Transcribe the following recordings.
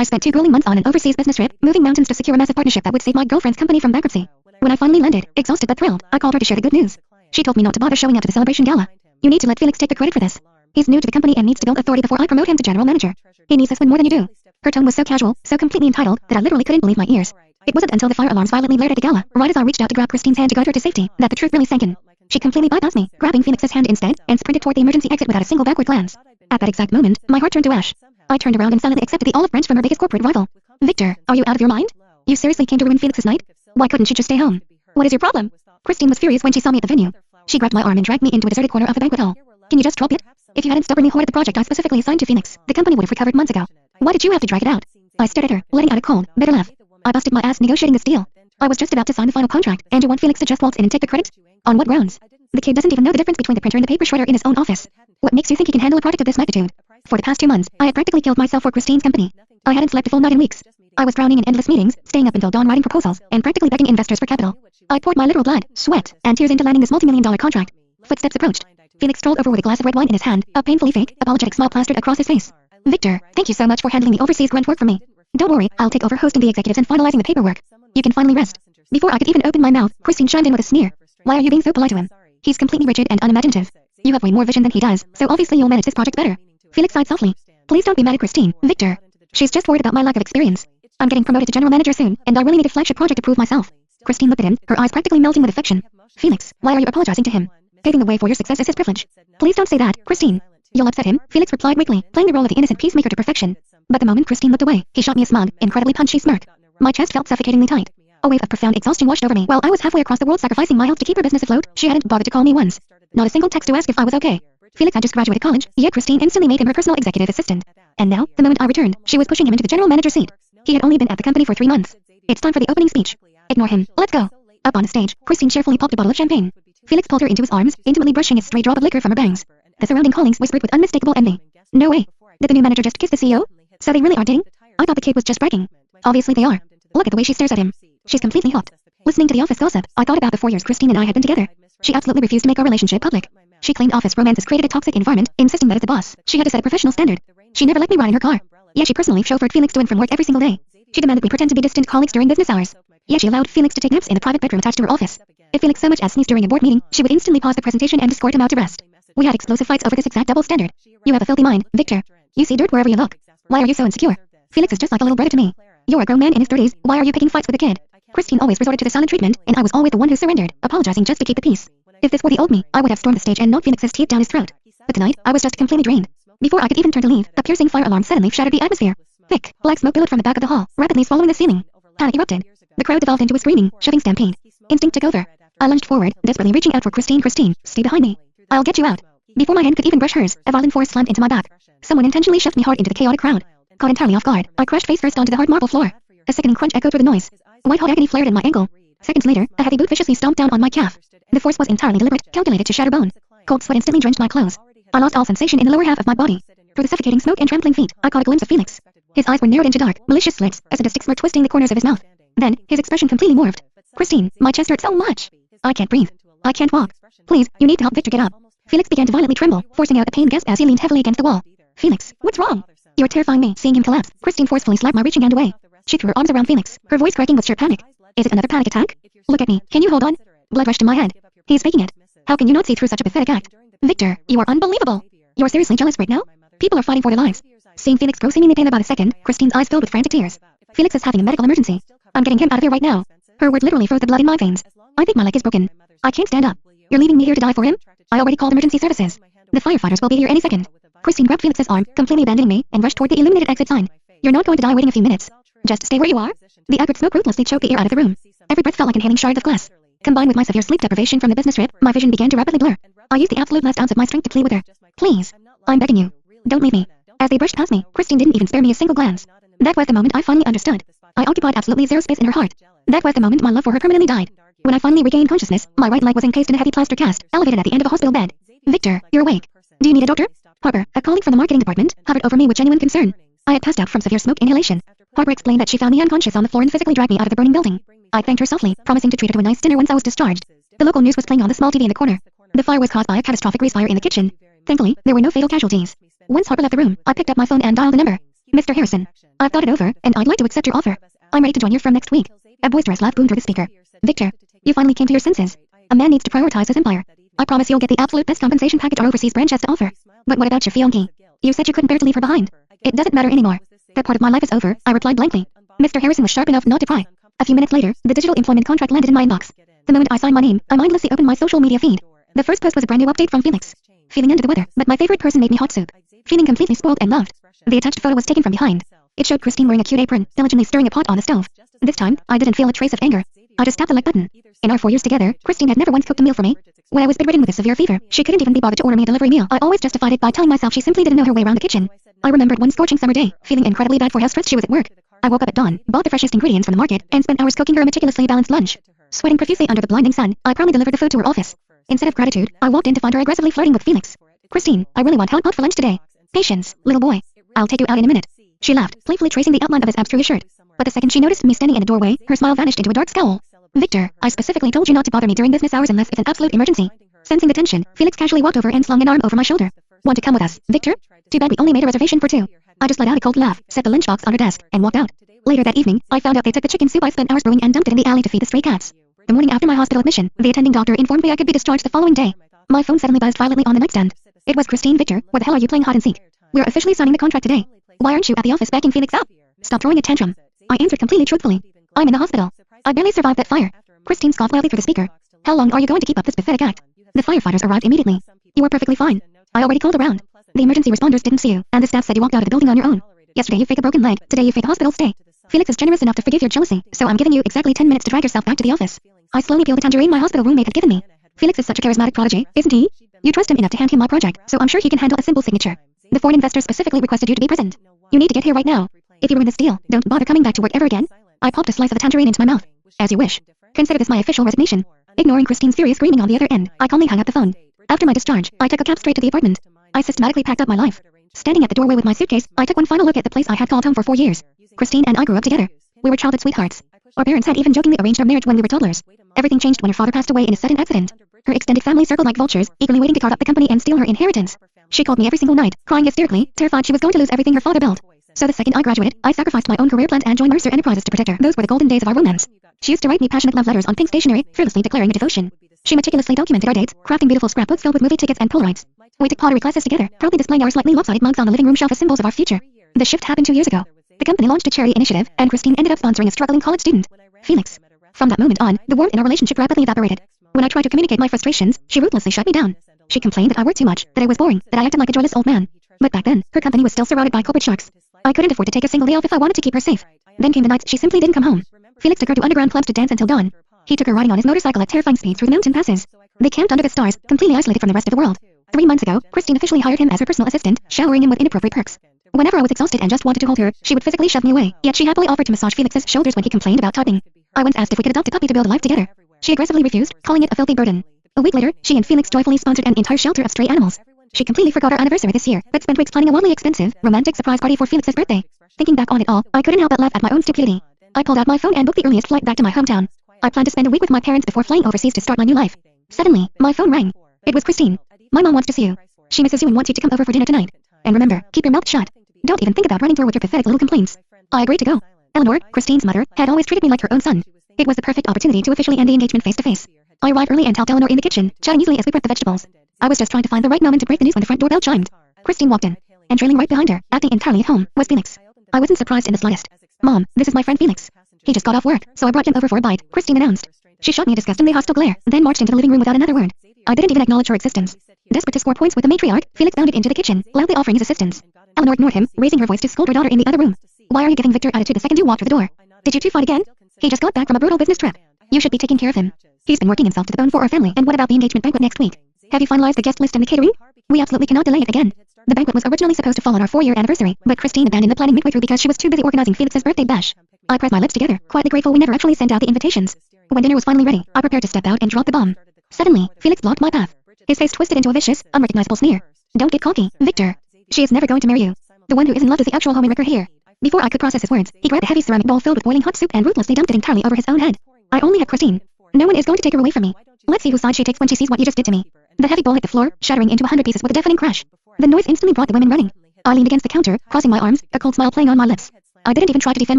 I spent 2 grueling months on an overseas business trip, moving mountains to secure a massive partnership that would save my girlfriend's company from bankruptcy. When I finally landed, exhausted but thrilled, I called her to share the good news. She told me not to bother showing up to the celebration gala. You need to let Felix take the credit for this. He's new to the company and needs to build authority before I promote him to general manager. He needs this win more than you do. Her tone was so casual, so completely entitled, that I literally couldn't believe my ears. It wasn't until the fire alarms violently blared at the gala, right as I reached out to grab Christine's hand to guide her to safety, that the truth really sank in. She completely bypassed me, grabbing Felix's hand instead, and sprinted toward the emergency exit without a single backward glance. At that exact moment, my heart turned to ash. I turned around and silently accepted the olive branch from her biggest corporate rival. Victor, are you out of your mind? You seriously came to ruin Felix's night? Why couldn't she just stay home? What is your problem? Christine was furious when she saw me at the venue. She grabbed my arm and dragged me into a deserted corner of the banquet hall. Can you just drop it? If you hadn't stubbornly hoarded the project I specifically assigned to Felix, the company would have recovered months ago. Why did you have to drag it out? I stared at her, letting out a cold, bitter laugh. I busted my ass negotiating this deal. I was just about to sign the final contract, and you want Felix to just waltz in and take the credit? On what grounds? The kid doesn't even know the difference between the printer and the paper shredder in his own office. What makes you think he can handle a project of this magnitude? For the past 2 months, I had practically killed myself for Christine's company. I hadn't slept a full night in weeks. I was drowning in endless meetings, staying up until dawn writing proposals, and practically begging investors for capital. I poured my literal blood, sweat, and tears into landing this multi-million-dollar contract. Footsteps approached. Felix strolled over with a glass of red wine in his hand, a painfully fake, apologetic smile plastered across his face. Victor, thank you so much for handling the overseas grunt work for me. Don't worry, I'll take over hosting the executives and finalizing the paperwork. You can finally rest. Before I could even open my mouth, Christine chimed in with a sneer. Why are you being so polite to him? He's completely rigid and unimaginative. You have way more vision than he does, so obviously you'll manage this project better. Felix sighed softly. Please don't be mad at Christine, Victor. She's just worried about my lack of experience. I'm getting promoted to general manager soon, and I really need a flagship project to prove myself. Christine looked at him, her eyes practically melting with affection. Felix, why are you apologizing to him? Paving the way for your success is his privilege. Please don't say that, Christine. You'll upset him, Felix replied weakly, playing the role of the innocent peacemaker to perfection. But the moment Christine looked away, he shot me a smug, incredibly punchy smirk. My chest felt suffocatingly tight. A wave of profound exhaustion washed over me while I was halfway across the world sacrificing my health to keep her business afloat. She hadn't bothered to call me once. Not a single text to ask if I was okay. Felix had just graduated college, yet Christine instantly made him her personal executive assistant. And now, the moment I returned, she was pushing him into the general manager seat. He had only been at the company for 3 months. It's time for the opening speech. Ignore him, let's go. Up on the stage, Christine cheerfully popped a bottle of champagne. Felix pulled her into his arms, intimately brushing a stray drop of liquor from her bangs. The surrounding colleagues whispered with unmistakable envy. No way. Did the new manager just kiss the CEO? So they really are dating? I thought the kid was just bragging. Obviously they are. Look at the way she stares at him. She's completely hooked. Listening to the office gossip, I thought about the 4 years Christine and I had been together. She absolutely refused to make our relationship public. She claimed office romances created a toxic environment, insisting that as a boss, she had to set a professional standard. She never let me ride in her car. Yet she personally chauffeured Felix to and from work every single day. She demanded we pretend to be distant colleagues during business hours. Yet she allowed Felix to take naps in the private bedroom attached to her office. If Felix so much as sneezed during a board meeting, she would instantly pause the presentation and escort him out to rest. We had explosive fights over this exact double standard. You have a filthy mind, Victor. You see dirt wherever you look. Why are you so insecure? Felix is just like a little brother to me. You're a grown man in his 30s, why are you picking fights with a kid? Christine always resorted to the silent treatment, and I was always the one who surrendered, apologizing just to keep the peace. If this were the old me, I would have stormed the stage and knocked Felix's teeth down his throat. But tonight, I was just completely drained. Before I could even turn to leave, a piercing fire alarm suddenly shattered the atmosphere. Thick, black smoke billowed from the back of the hall, rapidly swallowing the ceiling. Panic erupted. The crowd devolved into a screaming, shoving stampede. Instinct took over. I lunged forward, desperately reaching out for Christine. Christine, stay behind me. I'll get you out. Before my hand could even brush hers, a violent force slammed into my back. Someone intentionally shoved me hard into the chaotic crowd. Caught entirely off guard, I crashed face first onto the hard marble floor. A sickening crunch echoed through the noise. White-hot agony flared in my ankle. Seconds later, a heavy boot viciously stomped down on my calf. The force was entirely deliberate, calculated to shatter bone. Cold sweat instantly drenched my clothes. I lost all sensation in the lower half of my body. Through the suffocating smoke and trampling feet, I caught a glimpse of Felix. His eyes were narrowed into dark, malicious slits, a sadistic smirk twisting the corners of his mouth. Then, his expression completely morphed. Christine, my chest hurts so much. I can't breathe. I can't walk. Please, you need to help Victor get up. Felix began to violently tremble, forcing out a pained gasp as he leaned heavily against the wall. Felix, what's wrong? You're terrifying me. Seeing him collapse, Christine forcefully slapped my reaching hand away. She threw her arms around Felix, her voice cracking with sheer panic. Is it another panic attack? Look at me. Can you hold on? Blood rushed to my head. He's faking it. How can you not see through such a pathetic act? Victor, you are unbelievable. You're seriously jealous right now? People are fighting for their lives. Seeing Felix grow seemingly paler by the second, Christine's eyes filled with frantic tears. Felix is having a medical emergency. I'm getting him out of here right now. Her words literally froze the blood in my veins. I think my leg is broken. I can't stand up. You're leaving me here to die for him? I already called emergency services. The firefighters will be here any second. Christine grabbed Felix's arm, completely abandoning me, and rushed toward the illuminated exit sign. You're not going to die waiting a few minutes. Just stay where you are. The acrid smoke ruthlessly choked the air out of the room. Every breath felt like inhaling shards of glass. Combined with my severe sleep deprivation from the business trip, my vision began to rapidly blur. I used the absolute last ounce of my strength to plead with her. Please. I'm begging you. Don't leave me. As they brushed past me, Christine didn't even spare me a single glance. That was the moment I finally understood. I occupied absolutely zero space in her heart. That was the moment my love for her permanently died. When I finally regained consciousness, my right leg was encased in a heavy plaster cast, elevated at the end of a hospital bed. Victor, you're awake. Do you need a doctor? Harper, a colleague from the marketing department, hovered over me with genuine concern. I had passed out from severe smoke inhalation. Harper explained that she found me unconscious on the floor and physically dragged me out of the burning building. I thanked her softly, promising to treat her to a nice dinner once I was discharged. The local news was playing on the small TV in the corner. The fire was caused by a catastrophic grease fire in the kitchen. Thankfully, there were no fatal casualties. Once Harper left the room, I picked up my phone and dialed the number. Mr. Harrison, I've thought it over, and I'd like to accept your offer. I'm ready to join your firm next week. A boisterous laugh boomed through the speaker. Victor, you finally came to your senses. A man needs to prioritize his empire. I promise you'll get the absolute best compensation package our overseas branch has to offer. But what about your fiancée? You said you couldn't bear to leave her behind. It doesn't matter anymore. That part of my life is over, I replied blankly. Mr. Harrison was sharp enough not to pry. A few minutes later, the digital employment contract landed in my inbox. The moment I signed my name, I mindlessly opened my social media feed. The first post was a brand new update from Felix. Feeling under the weather, but my favorite person made me hot soup. Feeling completely spoiled and loved. The attached photo was taken from behind. It showed Christine wearing a cute apron, diligently stirring a pot on the stove. This time, I didn't feel a trace of anger. I just tapped the like button. In our 4 years together, Christine had never once cooked a meal for me. When I was bedridden with a severe fever, she couldn't even be bothered to order me a delivery meal. I always justified it by telling myself she simply didn't know her way around the kitchen. I remembered one scorching summer day, feeling incredibly bad for how stressed she was at work. I woke up at dawn, bought the freshest ingredients from the market, and spent hours cooking her a meticulously balanced lunch. Sweating profusely under the blinding sun, I proudly delivered the food to her office. Instead of gratitude, I walked in to find her aggressively flirting with Felix. Christine, I really want hot pot for lunch today. Patience, little boy. I'll take you out in a minute. She laughed, playfully tracing the outline of his abs through his shirt. But the second she noticed me standing in the doorway, her smile vanished into a dark scowl. Victor, I specifically told you not to bother me during business hours unless it's an absolute emergency. Sensing the tension, Felix casually walked over and slung an arm over my shoulder. Want to come with us, Victor? Too bad we only made a reservation for 2. I just let out a cold laugh, set the lunchbox on her desk, and walked out. Later that evening, I found out they took the chicken soup I spent hours brewing and dumped it in the alley to feed the stray cats. The morning after my hospital admission, the attending doctor informed me I could be discharged the following day. My phone suddenly buzzed violently on the nightstand. It was Christine. Victor, where the hell are you playing hide and seek? We're officially signing the contract today. Why aren't you at the office backing Felix up? Stop throwing a tantrum. I answered completely truthfully. I'm in the hospital. I barely survived that fire. Christine scoffed loudly through the speaker. How long are you going to keep up this pathetic act? The firefighters arrived immediately. You were perfectly fine. I already called around. The emergency responders didn't see you, and the staff said you walked out of the building on your own. Yesterday you faked a broken leg, today you faked a hospital stay. Felix is generous enough to forgive your jealousy, so I'm giving you exactly 10 minutes to drag yourself back to the office. I slowly peeled the tangerine my hospital roommate had given me. Felix is such a charismatic prodigy, isn't he? You trust him enough to hand him my project, so I'm sure he can handle a simple signature. The foreign investor specifically requested you to be present. You need to get here right now. If you win this deal, don't bother coming back to work ever again. I popped a slice of the tangerine into my mouth. As you wish. Consider this my official resignation. Ignoring Christine's furious screaming on the other end, I calmly hung up the phone. After my discharge, I took a cab straight to the apartment. I systematically packed up my life. Standing at the doorway with my suitcase, I took one final look at the place I had called home for 4 years. Christine and I grew up together. We were childhood sweethearts. Our parents had even jokingly arranged our marriage when we were toddlers. Everything changed when her father passed away in a sudden accident. Her extended family circled like vultures, eagerly waiting to carve up the company and steal her inheritance. She called me every single night, crying hysterically, terrified she was going to lose everything her father built. So the second I graduated, I sacrificed my own career plans and joined Mercer Enterprises to protect her. Those were the golden days of our romance. She used to write me passionate love letters on pink stationery, fearlessly declaring her devotion. She meticulously documented our dates, crafting beautiful scrapbooks filled with movie tickets and Polaroids. We took pottery classes together, proudly displaying our slightly lopsided mugs on the living room shelf as symbols of our future. The shift happened 2 years ago. The company launched a charity initiative, and Christine ended up sponsoring a struggling college student, Felix. From that moment on, the warmth in our relationship rapidly evaporated. When I tried to communicate my frustrations, she ruthlessly shut me down. She complained that I worked too much, that I was boring, that I acted like a joyless old man. But back then, her company was still surrounded by corporate sharks. I couldn't afford to take a single day off if I wanted to keep her safe. Then came the nights she simply didn't come home. Felix took her to underground clubs to dance until dawn. He took her riding on his motorcycle at terrifying speeds through the mountain passes. They camped under the stars, completely isolated from the rest of the world. 3 months ago, Christine officially hired him as her personal assistant, showering him with inappropriate perks. Whenever I was exhausted and just wanted to hold her, she would physically shove me away, yet she happily offered to massage Felix's shoulders when he complained about typing. I once asked if we could adopt a puppy to build a life together. She aggressively refused, calling it a filthy burden. A week later, she and Felix joyfully sponsored an entire shelter of stray animals. She completely forgot our anniversary this year, but spent weeks planning a wildly expensive, romantic surprise party for Felix's birthday. Thinking back on it all, I couldn't help but laugh at my own stupidity. I pulled out my phone and booked the earliest flight back to my hometown. I planned to spend a week with my parents before flying overseas to start my new life. Suddenly, my phone rang. It was Christine. My mom wants to see you. She misses you and wants you to come over for dinner tonight. And remember, keep your mouth shut. Don't even think about running through with your pathetic little complaints. I agreed to go. Eleanor, Christine's mother, had always treated me like her own son. It was the perfect opportunity to officially end the engagement face to face. I arrived early and helped Eleanor in the kitchen, chatting easily as we prepped the vegetables. I was just trying to find the right moment to break the news when the front doorbell chimed. Christine walked in, and trailing right behind her, acting entirely at home, was Felix. I wasn't surprised in the slightest. Mom, this is my friend Felix. He just got off work, so I brought him over for a bite, Christine announced. She shot me a disgustingly hostile glare, then marched into the living room without another word. I didn't even acknowledge her existence. Desperate to score points with the matriarch, Felix bounded into the kitchen, loudly offering his assistance. Eleanor ignored him, raising her voice to scold her daughter in the other room. Why are you giving Victor attitude the second you walked through the door? Did you two fight again? He just got back from a brutal business trip. You should be taking care of him. He's been working himself to the bone for our family. And what about the engagement banquet next week? Have you finalized the guest list and the catering? We absolutely cannot delay it again. The banquet was originally supposed to fall on our 4-year anniversary, but Christine abandoned the planning midway through because she was too busy organizing Felix's birthday bash. I pressed my lips together, quietly grateful we never actually sent out the invitations. When dinner was finally ready, I prepared to step out and drop the bomb. Suddenly, Felix blocked my path. His face twisted into a vicious, unrecognizable sneer. Don't get cocky, Victor. She is never going to marry you. The one who is in love is the actual homewrecker here. Before I could process his words, he grabbed a heavy ceramic bowl filled with boiling hot soup and ruthlessly dumped it entirely over his own head. I only have Christine. No one is going to take her away from me. Let's see whose side she takes when she sees what you just did to me. The heavy bowl hit the floor, shattering into 100 pieces with a deafening crash. The noise instantly brought the women running. I leaned against the counter, crossing my arms, a cold smile playing on my lips. I didn't even try to defend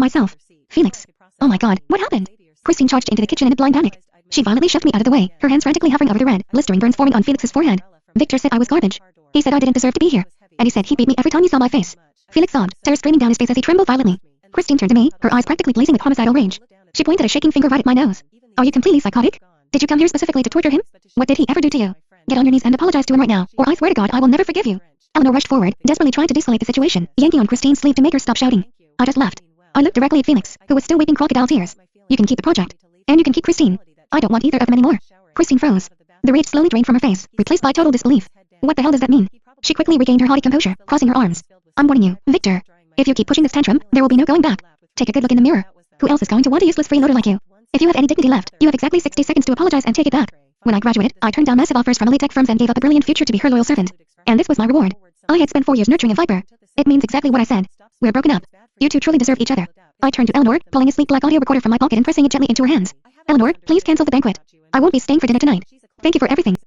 myself. Felix. Oh my god, what happened? Christine charged into the kitchen in a blind panic. She violently shoved me out of the way, her hands frantically hovering over the red, blistering burns forming on Felix's forehead. Victor said I was garbage. He said I didn't deserve to be here. And he said he'd beat me every time he saw my face. Felix sobbed, tears streaming down his face as he trembled violently. Christine turned to me, her eyes practically blazing with homicidal rage. She pointed a shaking finger right at my nose. Are you completely psychotic? Did you come here specifically to torture him? What did he ever do to you? Get on your knees and apologize to him right now, or I swear to God I will never forgive you. Eleanor rushed forward, desperately trying to de-escalate the situation, yanking on Christine's sleeve to make her stop shouting. I just laughed. I looked directly at Felix, who was still weeping crocodile tears. You can keep the project. And you can keep Christine. I don't want either of them anymore. Christine froze. The rage slowly drained from her face, replaced by total disbelief. What the hell does that mean? She quickly regained her haughty composure, crossing her arms. I'm warning you, Victor. If you keep pushing this tantrum, there will be no going back. Take a good look in the mirror. Who else is going to want a useless freeloader like you? If you have any dignity left, you have exactly 60 seconds to apologize and take it back. When I graduated, I turned down massive offers from elite tech firms and gave up a brilliant future to be her loyal servant. And this was my reward. I had spent 4 years nurturing a viper. It means exactly what I said. We're broken up. You two truly deserve each other. I turned to Eleanor, pulling a sleek black audio recorder from my pocket and pressing it gently into her hands. Eleanor, please cancel the banquet. I won't be staying for dinner tonight. Thank you for everything.